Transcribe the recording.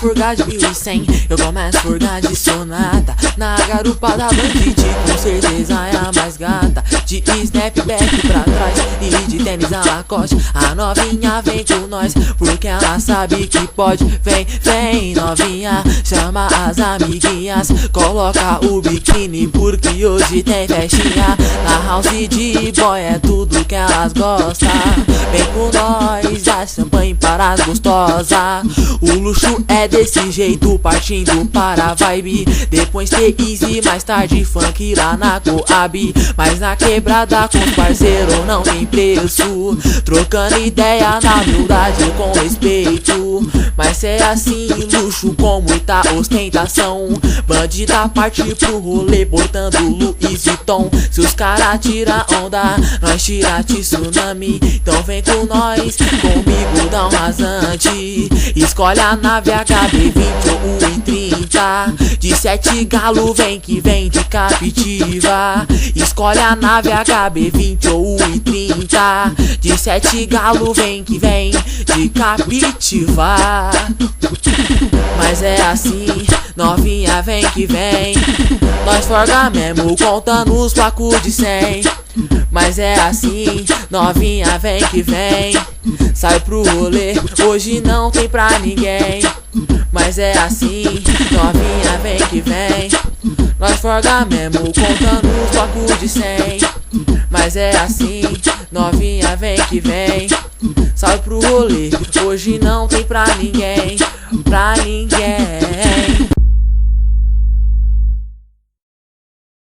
furgar de 1100, eu começo a furgar de sonata. Na garupa da bandite, com certeza é a mais gata. De snapback pra trás e de tênis a Lacoste. A novinha vem com nós, porque ela sabe que pode. Vem, vem novinha, chama as amiguinhas. Coloca o biquíni porque hoje tem festinha. Na house de boy é tudo que elas gostam. Vem com nós, dá champanhe para as gostosas. O luxo é desse jeito, partindo para a vibe. Depois ter easy, mais tarde funk lá na Coab. Mas na quebrada com os parceiros não tem preço. Trocando ideia na humildade com respeito. Mas se é assim, luxo com muita ostentação. Bandida parte pro rolê portando Louis Vuitton. Se os cara tira onda, nós tira tsunami. Então vem com nós, comigo dá um rasante. Escolhe a nave HB20 ou 1,30. De 7 galo vem que vem de captiva. Escolhe a nave HB20 ou 1,30. De 7 galo vem que vem de captiva. Mas é assim, novinha vem que vem. Nós forga mesmo contando os placos de 100. Mas é assim, novinha vem que vem. Sai pro rolê, hoje não tem pra ninguém. Mas é assim, novinha vem que vem. Nós forga mesmo contando os placos de 100. Mas é assim, novinha vem que vem. Sai pro rolê, hoje não tem pra ninguém. Pra ninguém.